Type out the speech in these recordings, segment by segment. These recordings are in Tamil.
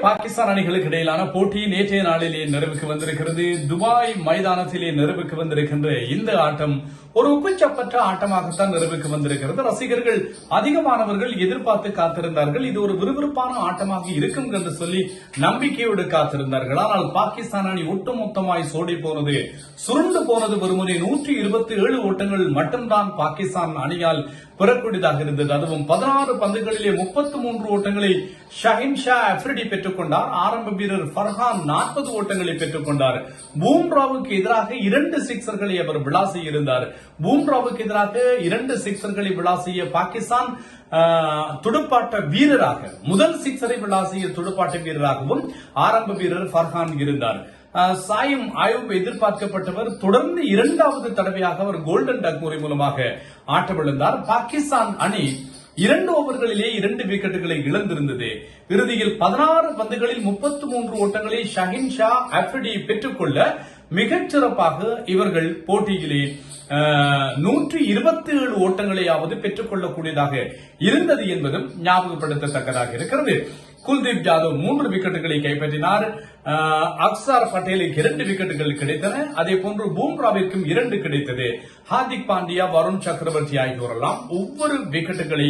பாகிஸ்தான் அணிகளுக்கு இடையிலான போட்டி நேற்றைய நாளிலே நிறைவுக்கு வந்திருக்கிறது. துபாய் மைதானத்திலே நிறைவுக்கு வந்திருக்கின்ற இந்த ஆட்டம் ஒரு உப்புச்சப்பற்ற ஆட்டமாகத்தான் நிறைவுக்கு வந்திருக்கிறது. ரசிகர்கள் அதிகமானவர்கள் எதிர்பார்த்து காத்திருந்தார்கள். இது ஒரு விறுவிறுப்பான ஆட்டமாக இருக்கும் என்று சொல்லி நம்பிக்கையோடு காத்திருந்தார்கள். ஆனால் பாகிஸ்தான் அணி ஒட்டுமொத்தமாய் சோடி போனது, சுருண்டு போனது. வெறுமனே 127 ஓட்டங்கள் மட்டும்தான் பாகிஸ்தான் அணியால் பெறக்கூடியதாக இருந்தது. அதுவும் 16 பந்துகளிலே 33 ஓட்டங்களை ஷஹின் ஷா அப்ரிடி பெற்றுக் கொண்டார். ஆரம்ப வீரர் ஃபர்ஹான் 40 ஓட்டங்களை பெற்றுக் கொண்டார். பூம்ராவுக்கு எதிராக 2 சிக்சர்களை அவர் விளாசியிருந்தார். பூம்ராவுக்கு எதிராக 2 சிக்சர்களை விளாசிய பாகிஸ்தான் துடுப்பாட்ட வீரராக முதல் சிக்சரை விளாசிய துடுப்பாட்ட வீரராகவும் ஆரம்ப வீரர் ஃபர்ஹான் இருந்தார். சாயிம் ஆயூப் எதிர்பார்க்கப்பட்டவர் தொடர்ந்து 2வது தடவையாக அவர் கோல்டன் டக் முறை மூலமாக ஆட்டமிழந்தார். பாகிஸ்தான் அணி 2 ஓவர்களிலே 2 விக்கெட்டுகளை இழந்திருந்தது. இறுதியில் 16 பந்துகளில் 33 ஓட்டங்களை ஷஹின் ஷா அப்ரிடி பெற்றுக்கொள்ள மிகச் சிறப்பாக இவர்கள் போட்டியிலே 127 ஓட்டங்களையாவது பெற்றுக் கொள்ளக்கூடியதாக இருந்தது என்பதும் ஞாபகப்படுத்தத்தக்கதாக இருக்கிறது. குல்தீப் யாதவ் 3 விக்கெட்டுகளை கைப்பற்றினார். அக்சார் பட்டேலுக்கு 2 விக்கெட்டுகள் கிடைத்தன. அதே போன்று பூம்ராவிற்கும் 2 கிடைத்தது. ஹார்திக் பாண்டியா, வருண் சக்கரவர்த்தி ஆகியோரெல்லாம் ஒவ்வொரு விக்கெட்டுகளை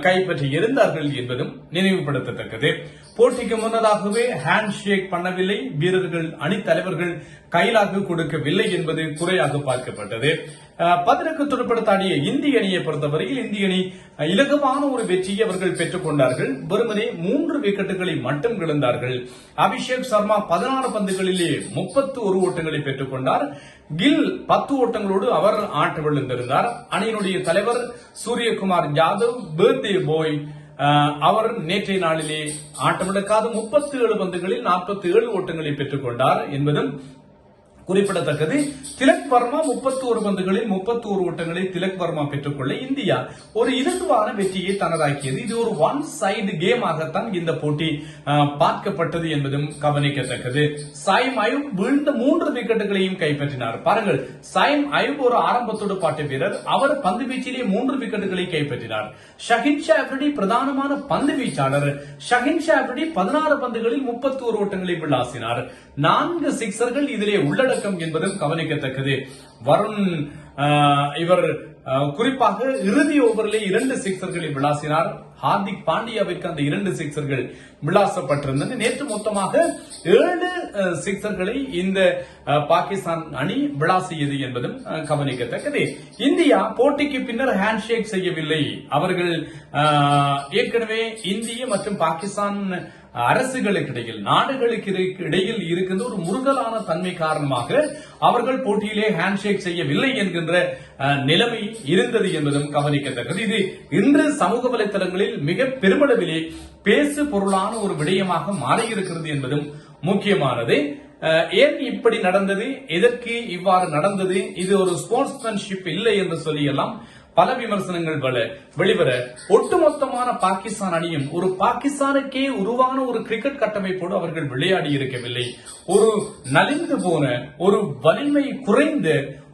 கைப்பற்றி இருந்தார்கள் என்பதும் நினைவுபடுத்தத்தக்கது. போட்டிக்கு முன்னதாகவே ஹேண்ட் ஷேக் பண்ணவில்லை. வீரர்கள் அணி தலைவர்கள் கைலாக கொடுக்கவில்லை என்பது குறையாக பார்க்கப்பட்டது. பதிலுக்கு துடுப்படுத்தாடிய இந்திய அணியை பொறுத்தவரையில் இந்திய அணி இலகுவான ஒரு வெற்றியை அவர்கள் பெற்றுக் கொண்டார்கள். வெறுமனே 3 விக்கெட்டுகளை மட்டும் இழந்தார்கள். அபிஷேக் சர்மா 16 பந்துகளிலே 31 ஓட்டங்களை பெற்றுக் கொண்டார். கில் 10 ஓட்டங்களோடு அவர் ஆட்டமிழந்திருந்தார். அணியினுடைய தலைவர் சூரியகுமார் யாதவ் பர்த்டே பாய் அவர் நேற்றைய நாளிலே ஆட்டமிழக்காத 37 பந்துகளில் 47 ஓட்டங்களை பெற்றுக் கொண்டார் என்பதும் குறிப்பிடத்தக்கது. திலக் வர்மா 31 பந்துகளில் 31 ஓட்டங்களை திலக் வர்மா பெற்றுக்கொள்ள இந்தியா ஒரு இலகுவான வெற்றியை தனதாக்கியது. இது ஒரு ஒன் சைடு கேமாகத்தான் இந்த போட்டி பார்க்கப்பட்டது என்பதும் கவனிக்கத்தக்கது. சாயிம் அயூப் வீழ்ந்த 3 விக்கெட்டுகளையும் கைப்பற்றினார். பாருங்கள், சாயிம் அயூப் ஒரு ஆரம்ப துடுப்பாட்ட வீரர். அவர் பந்து வீச்சிலே 3 விக்கெட்டுகளை கைப்பற்றினார். ஷஹின் ஷா அப்ரிடி பிரதானமான பந்து வீச்சாளர். ஷஹின் ஷா அப்ரிடி 16 பந்துகளில் 31 ஓட்டங்களை விளாசினார். 4 சிக்சர்கள் இதிலே உள்ளடக்கம் என்பதும் கவனிக்கத்தக்கது. வருண் இவர் குறிப்பாக இறுதி ஓவரிலே 2 சிக்சர்களை விளாசினார். ஹார்திக் பாண்டியாவிற்கு அந்த 2 சிக்சர்கள் விளாசப்பட்டிருந்தன. நேற்று மொத்தமாக 7 சிக்சர்களை இந்த பாகிஸ்தான் அணி விளாசியது என்பதும் கவனிக்கத்தக்கது. இந்தியா போட்டிக்கு பின்னர் ஹேண்ட் ஷேக் செய்யவில்லை. அவர்கள் ஏற்கனவே இந்திய மற்றும் பாகிஸ்தான் அரசுகளுக்கு இடையில், நாடுகளுக்கு இடையில் இருக்கின்ற ஒரு முருகலான தன்மை காரணமாக அவர்கள் போட்டியிலே ஹேண்ட் ஷேக் செய்யவில்லை என்கின்ற நிலைமை இருந்தது என்பதும் கவனிக்கத்தக்கது. இது இன்று சமூக வலைதளங்களில் மிக பெருமளவிலே பேசு பொருளான ஒரு விடயமாக மாறியிருக்கிறது என்பதும் முக்கியமானது. ஏன் இப்படி நடந்தது, எதற்கு இவ்வாறு நடந்தது, இது ஒரு ஸ்போர்ட்ஸ்மேன்ஷிப் இல்லை என்று சொல்லியெல்லாம் பல விமர்சனங்கள் வெளிவர ஒட்டுமொத்தமான பாகிஸ்தான் அணியும் ஒரு பாகிஸ்தானுக்கே உருவான ஒரு கிரிக்கெட் கட்டமைப்போடு அவர்கள் விளையாடி இருக்கவில்லை. ஒரு நலிந்து போன, ஒரு வலிமை குறைந்த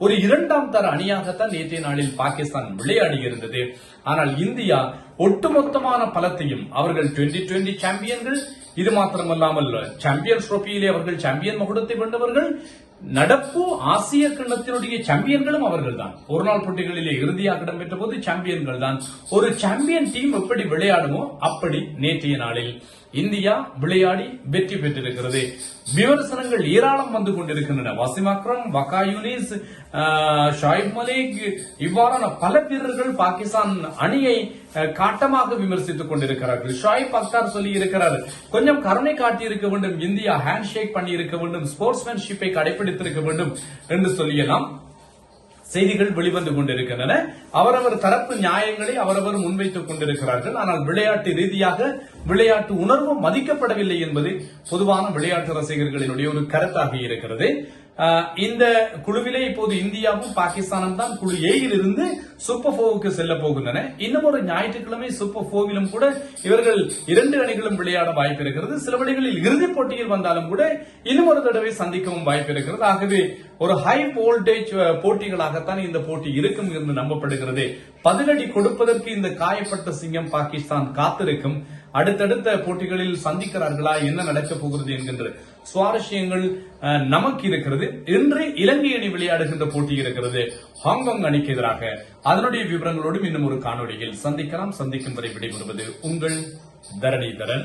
ஒரு 2ஆம் தர அணியாகத்தான் நேற்றைய நாளில் பாகிஸ்தான் விளையாடி இருந்தது. ஆனால் இந்தியா ஒட்டுமொத்தமான பலத்தையும், அவர்கள் 2020 சாம்பியன்கள், இது மாத்திரமல்லாமல் சாம்பியன்ஸ் டிரோபியிலே அவர்கள் சாம்பியன் மகுடத்தை வென்றவர்கள், நடப்பு ஆசிய கிண்ணத்தினுடைய சாம்பியன்களும் அவர்கள் தான். ஒரு நாள் போட்டிகளிலே இறுதியாக இடம்பெற்ற போது சாம்பியன்கள் தான். ஒரு சாம்பியன் டீம் எப்படி விளையாடுமோ அப்படி நேற்றைய நாளில் இந்தியா விளையாடி வெற்றி பெற்றிருக்கிறது. விமர்சனங்கள் ஏராளம் வந்து கொண்டிருக்கின்றன. வசிம் அக்ரம், வகா யூனிஸ், ஷாயிப் மலிக், இவ்வாறான பல வீரர்கள் பாகிஸ்தான் அணியை காட்டமாக விமர்சித்துக் கொண்டிருக்கிறார்கள். ஷாயிப் அக்தார் சொல்லி இருக்கிறார், கொஞ்சம் கருணை காட்டி இருக்க வேண்டும், இந்தியா ஹேண்ட் ஷேக் பண்ணி இருக்க வேண்டும், ஸ்போர்ட்ஸ்மேன்ஷிப்பை கடைபிடித்திருக்க வேண்டும் என்று சொல்லியெல்லாம் செய்திகள் வெளிவந்து கொண்டிருக்கின்றன. அவரவர் தரப்பு நியாயங்களை அவரவர் முன்வைத்துக் கொண்டிருக்கிறார்கள். ஆனால் விளையாட்டு ரீதியாக விளையாட்டு உணர்வு மதிக்கப்படவில்லை என்பது பொதுவான விளையாட்டு ரசிகர்களினுடைய ஒரு கருத்தாக இருக்கிறது. இந்த குழுவிலே இப்போது இந்தியாவும் பாகிஸ்தானும் தான் குழு ஏயில் இருந்து சூப்பர் 4க்கு செல்ல போகின்றன. இன்னும் ஒரு ஞாயிற்றுக்கிழமை சூப்பர் 4விலும் கூட இவர்கள் 2 அணிகளும் விளையாட வாய்ப்பு இருக்கிறது. சில வழிகளில் இறுதிப் போட்டியில் வந்தாலும் கூட இன்னும் ஒரு தடவை சந்திக்கவும் வாய்ப்பு இருக்கிறது. ஆகவே ஒரு ஹை வோல்டேஜ் போட்டிகளாகத்தான் இந்த போட்டி இருக்கும் என்று நம்பப்படுகிறது. பதிலடி கொடுப்பதற்கு இந்த காயப்பட்ட சிங்கம் பாகிஸ்தான் காத்திருக்கும். அடுத்தடுத்த போட்டிகளில் சந்திக்கிறார்களா, என்ன நடக்கப் போகிறது என்கின்ற சுவாரஸ்யங்கள் நமக்கு இருக்கிறது. இன்று இலங்கை அணி விளையாடுகின்ற போட்டி இருக்கிறது ஹாங்காங் அணிக்கு எதிராக. அதனுடைய விவரங்களோடும் இன்னும் ஒரு காணொலியில் சந்திக்கலாம். சந்திக்கும் வரை விடைபெறுவது உங்கள் தரணிதரன்.